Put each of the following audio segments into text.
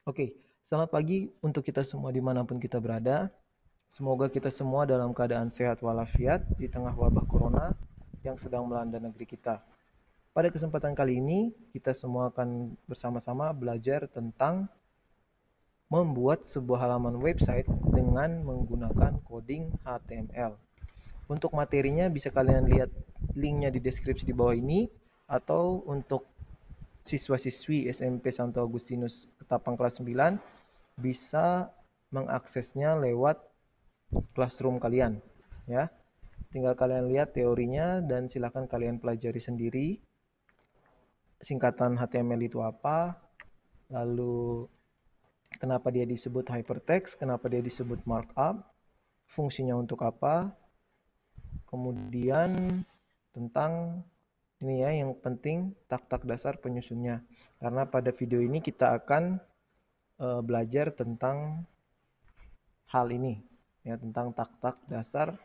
Oke, selamat pagi untuk kita semua dimanapun kita berada. Semoga kita semua dalam keadaan sehat walafiat di tengah wabah corona yang sedang melanda negeri kita. Pada kesempatan kali ini, kita semua akan bersama-sama belajar tentang membuat sebuah halaman website dengan menggunakan coding HTML. Untuk materinya bisa kalian lihat linknya di deskripsi di bawah ini, atau untuk siswa-siswi SMP Santo Agustinus Ketapang kelas 9 bisa mengaksesnya lewat classroom kalian, ya. Tinggal kalian lihat teorinya dan silakan kalian pelajari sendiri singkatan HTML itu apa, lalu kenapa dia disebut hypertext, kenapa dia disebut markup, fungsinya untuk apa, kemudian tentang ini ya yang penting tak-tak dasar penyusunnya. Karena pada video ini kita akan belajar tentang hal ini, ya, tentang tak-tak dasar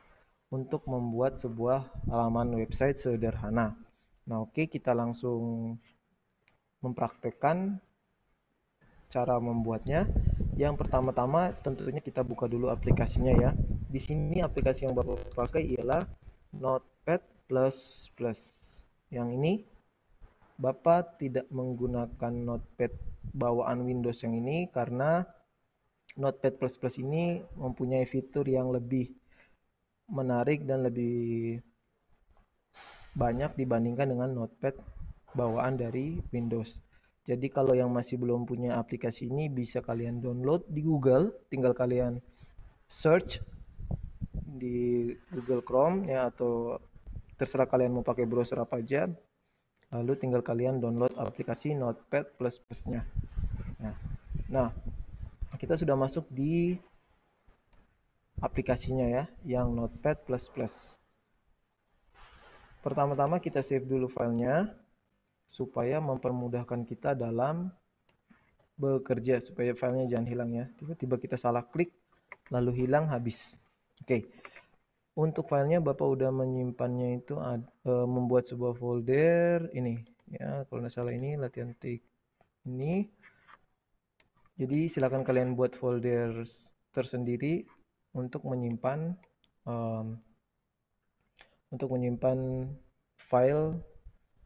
untuk membuat sebuah halaman website sederhana. Nah, oke, kita langsung mempraktekkan cara membuatnya. Yang pertama-tama tentunya kita buka dulu aplikasinya ya. Di sini aplikasi yang Bapak pakai ialah Notepad++. Yang ini Bapak tidak menggunakan Notepad bawaan Windows yang ini karena Notepad++ ini mempunyai fitur yang lebih menarik dan lebih banyak dibandingkan dengan Notepad bawaan dari Windows. Jadi kalau yang masih belum punya aplikasi ini bisa kalian download di Google, tinggal kalian search di Google Chrome ya, atau terserah kalian mau pakai browser apa aja. Lalu tinggal kalian download aplikasi Notepad++-nya. Nah, nah, kita sudah masuk di aplikasinya ya, yang Notepad++. Pertama-tama kita save dulu filenya supaya mempermudahkan kita dalam bekerja, supaya filenya jangan hilang ya. Tiba-tiba kita salah klik lalu hilang habis. Oke. Untuk filenya Bapak udah menyimpannya itu membuat sebuah folder ini ya, kalau nggak salah ini latihan tik ini. Jadi silakan kalian buat folder tersendiri untuk menyimpan um, file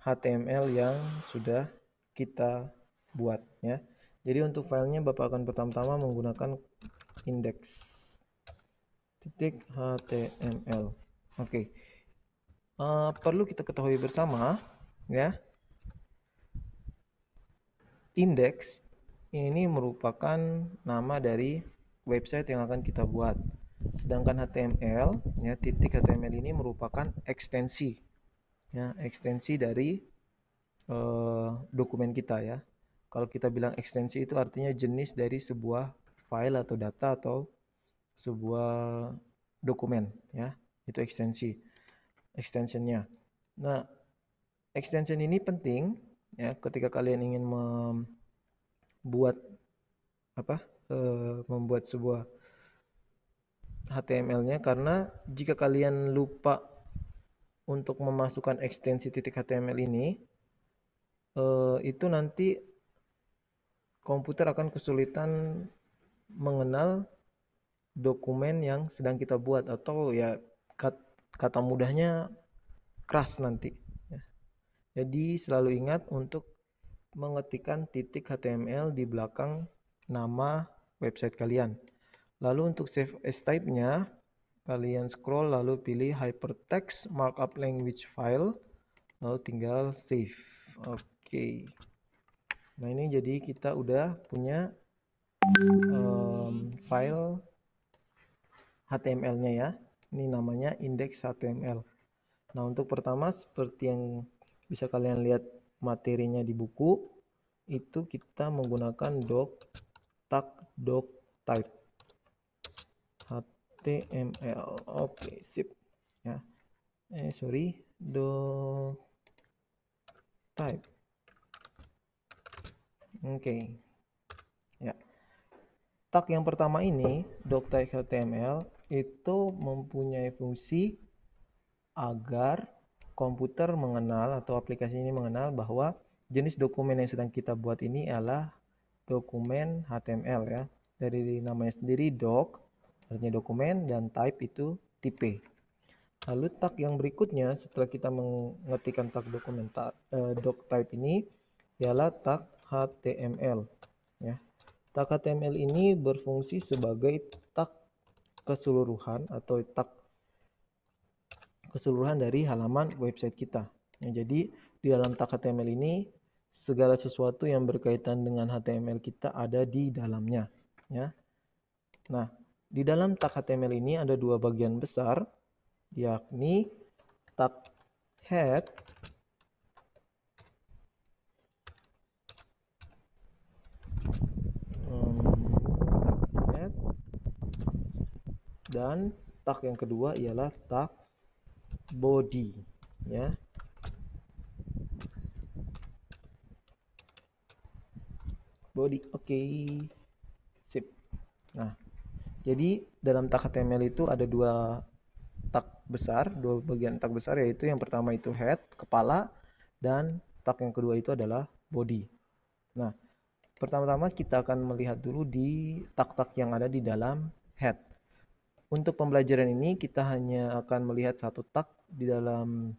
HTML yang sudah kita buat ya. Jadi untuk filenya Bapak akan pertama-tama menggunakan index.html. Oke. Perlu kita ketahui bersama ya, index ini merupakan nama dari website yang akan kita buat. Sedangkan HTML ya, titik HTML ini merupakan ekstensi ya, ekstensi dari dokumen kita ya. Kalau kita bilang ekstensi itu artinya jenis dari sebuah file atau data atau sebuah dokumen ya. Itu ekstensi, extensionnya. Nah, extension ini penting ya ketika kalian ingin membuat apa? Membuat sebuah HTML-nya, karena jika kalian lupa untuk memasukkan ekstensi titik HTML ini, itu nanti komputer akan kesulitan mengenal dokumen yang sedang kita buat, atau ya kata mudahnya crash nanti. Ya. Jadi selalu ingat untuk mengetikkan titik HTML di belakang nama website kalian. Lalu untuk save as type-nya, kalian scroll lalu pilih hypertext markup language file, lalu tinggal save. Oke. Nah ini jadi kita udah punya file HTML-nya ya. Ini namanya index.html. Nah untuk pertama seperti yang bisa kalian lihat materinya di buku, itu kita menggunakan doc type HTML. Oke, sip ya. Sorry, doc type. Oke. Ya. Tag yang pertama ini, doc type HTML, itu mempunyai fungsi agar komputer mengenal atau aplikasi ini mengenal bahwa jenis dokumen yang sedang kita buat ini adalah dokumen HTML ya. Dari namanya sendiri doc, artinya dokumen, dan type itu tipe. Lalu tag yang berikutnya setelah kita mengetikkan tag dokumen doc type ini ialah tag HTML ya. Tag HTML ini berfungsi sebagai tag keseluruhan atau tag keseluruhan dari halaman website kita. Ya, jadi di dalam tag HTML ini segala sesuatu yang berkaitan dengan HTML kita ada di dalamnya. Ya. Nah, di dalam tag HTML ini ada dua bagian besar, yakni tag head head dan tag yang kedua ialah tag body ya. Body, oke. Sip. Nah, jadi dalam tag HTML itu ada dua tag besar, dua bagian tag besar, yaitu yang pertama itu head, kepala, dan tag yang kedua itu adalah body. Nah, pertama-tama kita akan melihat dulu di tag-tag yang ada di dalam head. Untuk pembelajaran ini kita hanya akan melihat satu tag di dalam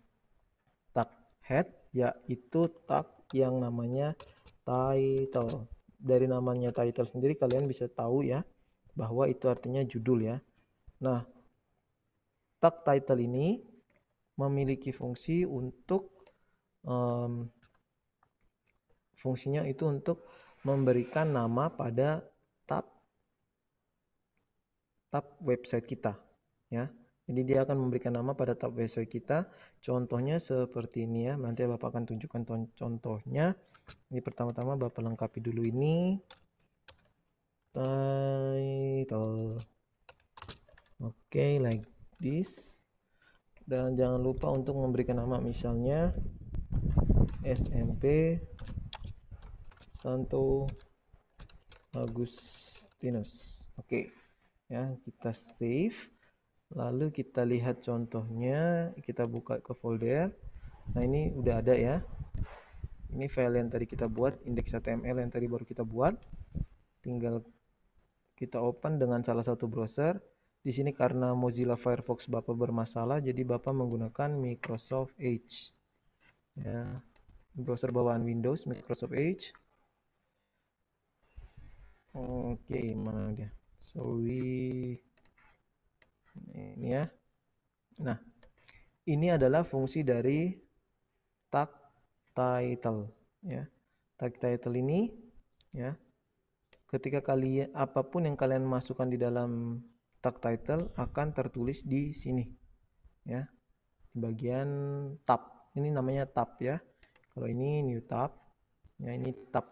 tag head, yaitu tag yang namanya title. Dari namanya title sendiri kalian bisa tahu ya bahwa itu artinya judul ya. Nah, tag title ini memiliki fungsi untuk fungsinya itu untuk memberikan nama pada tab website kita ya. Jadi dia akan memberikan nama pada tab website kita. Contohnya seperti ini ya. Nanti Bapak akan tunjukkan contohnya. Ini pertama-tama Bapak lengkapi dulu ini title. Oke, like this. Dan jangan lupa untuk memberikan nama, misalnya SMP Santo Agustinus. Oke. Ya, kita save. Lalu kita lihat contohnya, kita buka ke folder. Nah, ini udah ada ya. Ini file yang tadi kita buat, index.html yang tadi baru kita buat. Tinggal kita open dengan salah satu browser. Di sini karena Mozilla Firefox Bapak bermasalah, jadi Bapak menggunakan Microsoft Edge. Ya, browser bawaan Windows, Microsoft Edge. Oke, mana dia? Sorry. Ini ya. Nah, ini adalah fungsi dari tag title ya. Tag title ini ya, ketika kalian apapun yang kalian masukkan di dalam tag title akan tertulis di sini ya, di bagian tab. Ini namanya tab ya. Kalau ini new tab ya, ini tab.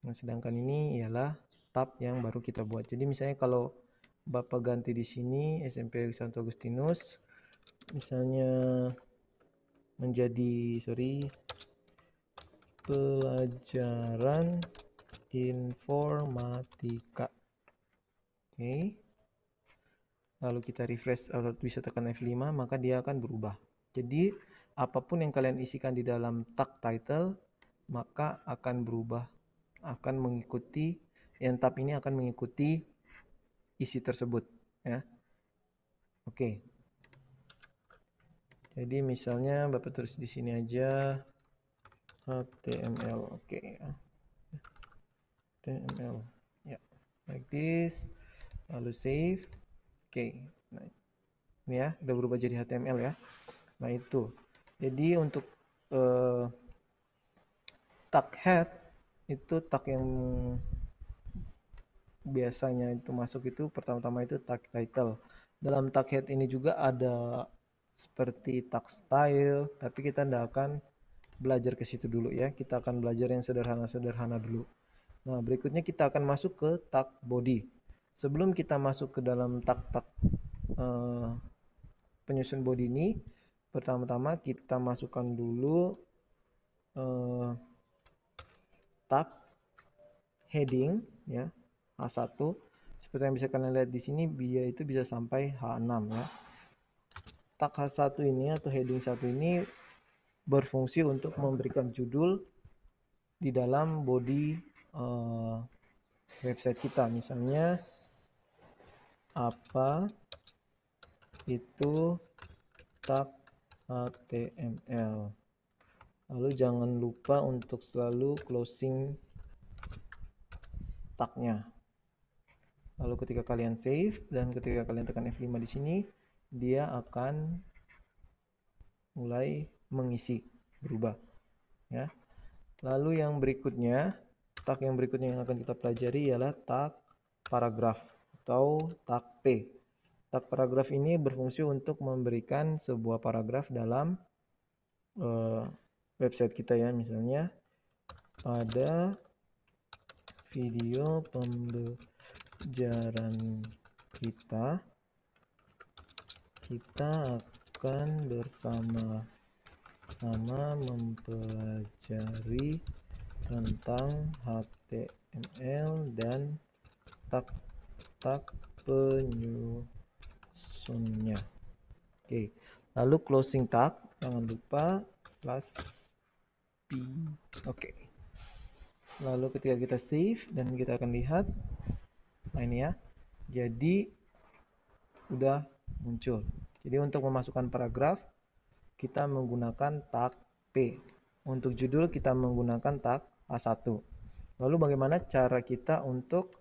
Nah, sedangkan ini ialah tab yang baru kita buat. Jadi misalnya kalau Bapak ganti di sini SMP Santo Agustinus misalnya menjadi pelajaran informatika. Oke. Lalu kita refresh atau bisa tekan F5, maka dia akan berubah. Jadi apapun yang kalian isikan di dalam tag title maka akan berubah, akan mengikuti, yang tab ini akan mengikuti isi tersebut ya. Oke. Jadi misalnya Bapak tulis di sini aja HTML. Oke. HTML. Ya. Like this. Lalu save. Oke. Nah, ini ya, udah berubah jadi HTML ya. Nah, itu. Jadi untuk tag head itu tag yang biasanya itu masuk itu pertama-tama itu tag title. Dalam tag head ini juga ada seperti tag style, tapi kita tidak akan belajar ke situ dulu ya. Kita akan belajar yang sederhana-sederhana dulu. Nah, berikutnya kita akan masuk ke tag body. Sebelum kita masuk ke dalam tag-tag penyusun body ini, pertama-tama kita masukkan dulu tag heading ya, H1. Seperti yang bisa kalian lihat di sini, dia itu bisa sampai H6 ya. Tag H1 ini atau heading 1 ini berfungsi untuk memberikan judul di dalam body eh, website kita. Misalnya apa itu tag HTML. Lalu jangan lupa untuk selalu closing tagnya. Lalu ketika kalian save dan ketika kalian tekan F5 di sini, dia akan mulai mengisi, berubah, ya. Lalu yang berikutnya, tag yang berikutnya yang akan kita pelajari ialah tag paragraf atau tag P. Tag paragraf ini berfungsi untuk memberikan sebuah paragraf dalam website kita ya. Misalnya pada video pembelajaran kita akan bersama-sama mempelajari tentang HTML dan tag-tag penyusunnya. Oke, lalu closing tag, jangan lupa /p. Oke. Lalu ketika kita save dan kita akan lihat, nah ini ya, jadi udah muncul. Jadi untuk memasukkan paragraf kita menggunakan tag P. Untuk judul kita menggunakan tag A1. Lalu bagaimana cara kita untuk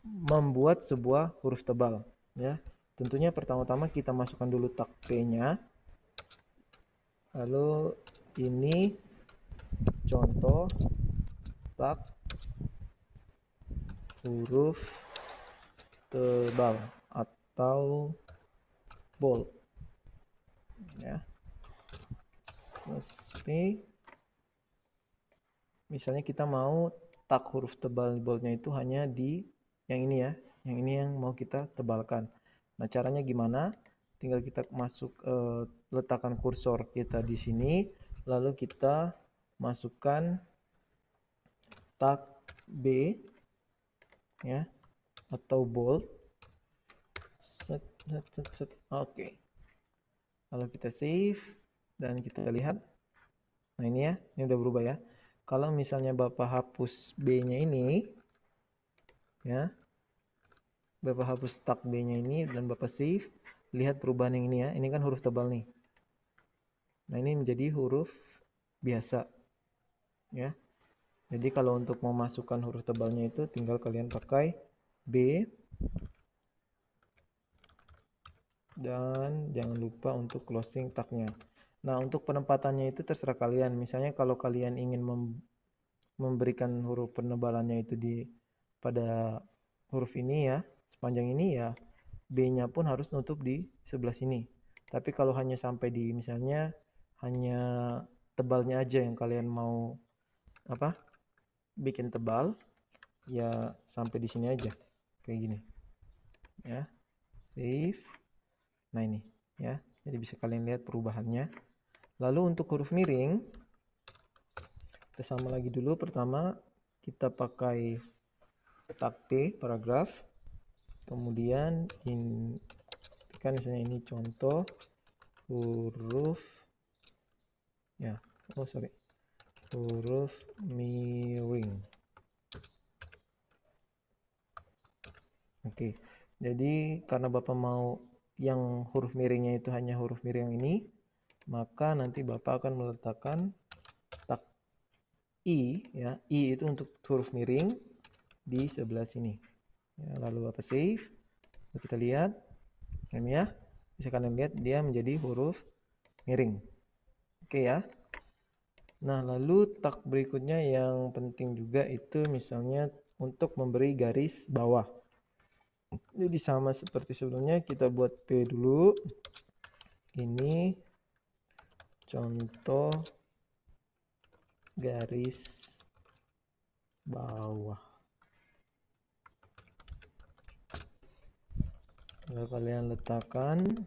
membuat sebuah huruf tebal, ya? Tentunya pertama-tama kita masukkan dulu tag P-nya. Lalu ini contoh tag huruf tebal atau bold, ya. Seperti misalnya kita mau tag huruf tebal boldnya itu hanya di yang ini ya, yang ini yang mau kita tebalkan. Nah caranya gimana? Tinggal kita masuk, letakkan kursor kita di sini, lalu kita masukkan tag B ya atau bold. Oke. Lalu kita save dan kita lihat. Nah ini ya, ini udah berubah ya. Kalau misalnya Bapak hapus B-nya ini, ya, Bapak hapus tag B-nya ini dan Bapak save, lihat perubahan yang ini ya. Ini kan huruf tebal nih. Nah ini menjadi huruf biasa, ya. Jadi kalau untuk memasukkan huruf tebalnya itu tinggal kalian pakai B dan jangan lupa untuk closing tagnya. Nah untuk penempatannya itu terserah kalian. Misalnya kalau kalian ingin memberikan huruf penebalannya itu pada huruf ini ya, sepanjang ini ya, B-nya pun harus nutup di sebelah sini. Tapi kalau hanya sampai di misalnya hanya tebalnya aja yang kalian mau apa? Bikin tebal, ya sampai di sini aja. Kayak gini. Ya. Save. Nah ini, ya. Jadi bisa kalian lihat perubahannya. Lalu untuk huruf miring, kita sama lagi dulu. Pertama, kita pakai tag P, paragraf. Kemudian kan misalnya ini contoh huruf ya, huruf miring. Oke, jadi karena Bapak mau yang huruf miringnya itu hanya huruf miring yang ini, maka nanti Bapak akan meletakkan tag I ya, I itu untuk huruf miring di sebelah sini ya, lalu Bapak save. Lalu kita lihat ini ya, bisa kalian lihat dia menjadi huruf miring. Oke ya. Nah lalu tag berikutnya yang penting juga itu misalnya untuk memberi garis bawah. Jadi sama seperti sebelumnya, kita buat P dulu. Ini contoh garis bawah. Lalu kalian letakkan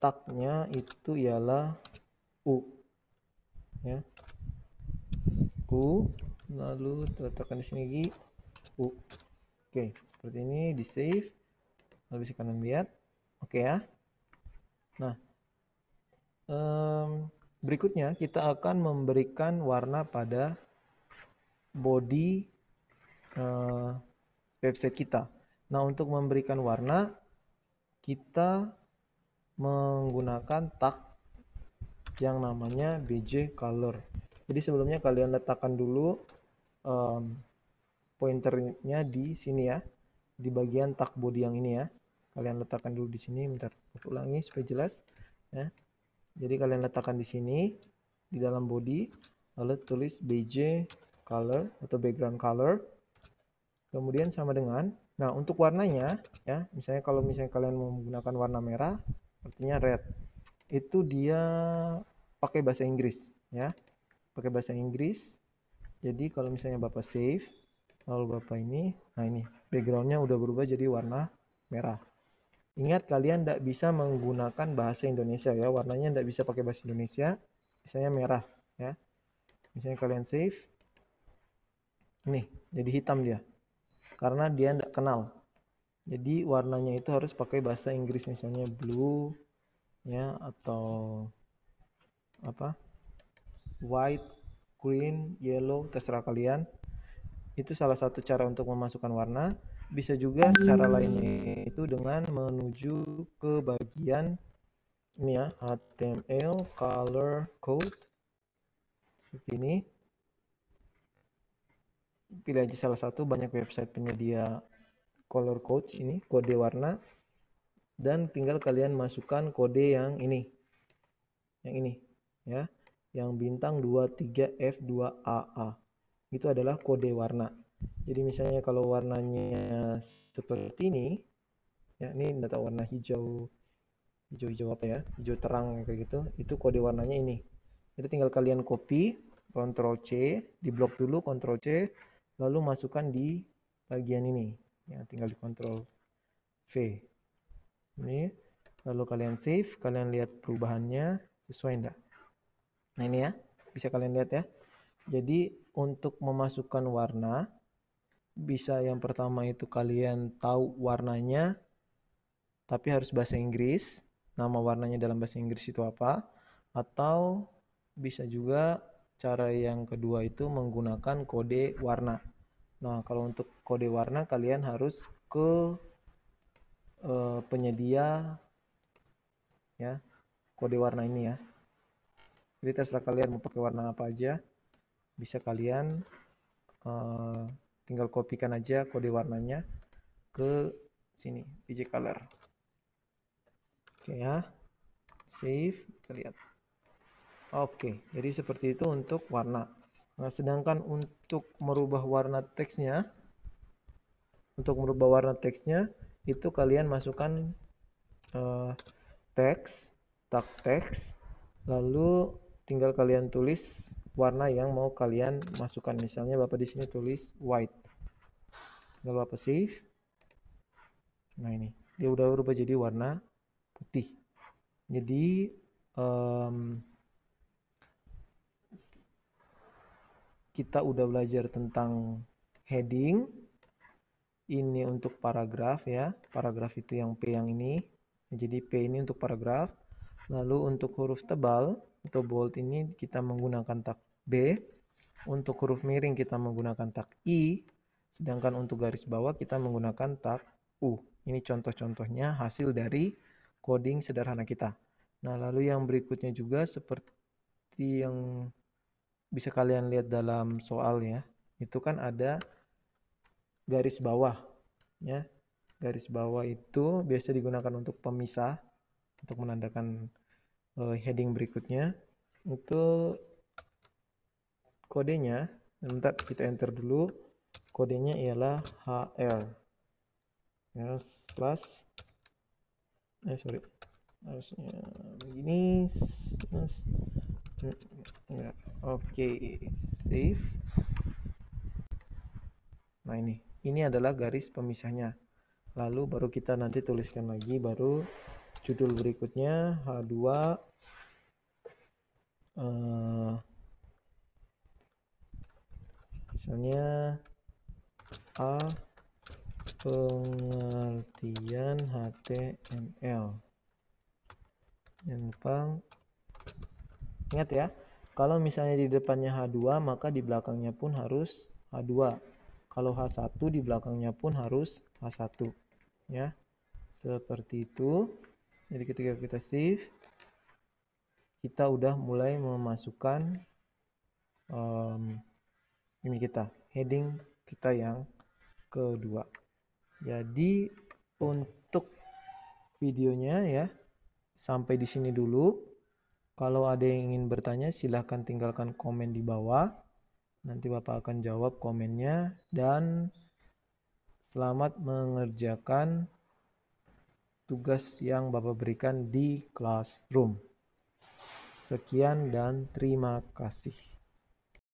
tagnya itu ialah U ya, U. Lalu letakkan di sini lagi U. Oke, seperti ini, di save. Lalu bisa kalian lihat. Oke ya. Nah, berikutnya kita akan memberikan warna pada body website kita. Nah, untuk memberikan warna, kita menggunakan tag yang namanya BJ color. Jadi sebelumnya kalian letakkan dulu pointernya di sini ya, di bagian tag body yang ini ya. Kalian letakkan dulu di sini, bentar, aku ulangi supaya jelas ya. Jadi kalian letakkan di sini di dalam body, lalu tulis BJ color atau background color. Kemudian sama dengan, nah untuk warnanya ya, misalnya kalau misalnya kalian mau menggunakan warna merah, artinya red, itu dia pakai bahasa Inggris ya, pakai bahasa Inggris. Jadi kalau misalnya Bapak save, lalu Bapak ini, nah ini backgroundnya udah berubah jadi warna merah. Ingat kalian tidak bisa menggunakan bahasa Indonesia ya, warnanya tidak bisa pakai bahasa Indonesia, misalnya merah ya. Misalnya kalian save, nih jadi hitam dia, karena dia tidak kenal. Jadi warnanya itu harus pakai bahasa Inggris, misalnya blue ya, atau apa, white, green, yellow, terserah kalian. Itu salah satu cara untuk memasukkan warna. Bisa juga cara lainnya itu dengan menuju ke bagian ini ya, HTML color code seperti ini. Pilih aja salah satu, banyak website penyedia color codes ini, kode warna, dan tinggal kalian masukkan kode yang ini ya, yang bintang 23F2AA. Itu adalah kode warna. Jadi misalnya kalau warnanya seperti ini ya, ini data warna hijau apa ya, hijau terang kayak gitu, itu kode warnanya ini. Jadi tinggal kalian copy, Ctrl C, di blok dulu, Ctrl C, lalu masukkan di bagian ini ya, tinggal di Ctrl V ini, lalu kalian save, kalian lihat perubahannya sesuai enggak. Nah ini ya, bisa kalian lihat ya. Jadi untuk memasukkan warna, bisa yang pertama itu kalian tahu warnanya, tapi harus bahasa Inggris, nama warnanya dalam bahasa Inggris itu apa. Atau bisa juga cara yang kedua itu menggunakan kode warna. Nah kalau untuk kode warna kalian harus ke penyedia ya, kode warna ini ya. Jadi terserah kalian mau pakai warna apa aja, bisa kalian tinggal kopikan aja kode warnanya ke sini, PJ Color. Oke ya, save, kita lihat. Oke, jadi seperti itu untuk warna. Nah, sedangkan untuk merubah warna teksnya, itu kalian masukkan teks, tag teks, lalu tinggal kalian tulis warna yang mau kalian masukkan. Misalnya Bapak di sini tulis white. Lalu Bapak save. Nah ini, dia udah berubah jadi warna putih. Jadi kita udah belajar tentang heading. Ini untuk paragraf ya. Paragraf itu yang P yang ini. Jadi P ini untuk paragraf. Lalu untuk huruf tebal atau bold ini kita menggunakan tag B. Untuk huruf miring kita menggunakan tag I. Sedangkan untuk garis bawah kita menggunakan tag U. Ini contoh-contohnya hasil dari coding sederhana kita. Nah, lalu yang berikutnya juga seperti yang bisa kalian lihat dalam soal ya. Itu kan ada garis bawah ya. Garis bawah itu biasa digunakan untuk pemisah, untuk menandakan heading berikutnya. Itu kodenya, bentar kita enter dulu. Kodenya ialah HR ya, slash harusnya begini, enggak. Oke, save. Nah ini adalah garis pemisahnya. Lalu baru kita nanti tuliskan lagi, baru judul berikutnya H2 misalnya A pengertian HTML. Jangan lupa ingat ya, kalau misalnya di depannya H2 maka di belakangnya pun harus H2. Kalau H1 di belakangnya pun harus H1 ya. Seperti itu. Jadi ketika kita save, kita udah mulai memasukkan ini heading kita yang kedua. Jadi untuk videonya ya sampai di sini dulu. Kalau ada yang ingin bertanya silahkan tinggalkan komen di bawah. Nanti Bapak akan jawab komennya dan selamat mengerjakan tugas yang Bapak berikan di classroom. Sekian dan terima kasih.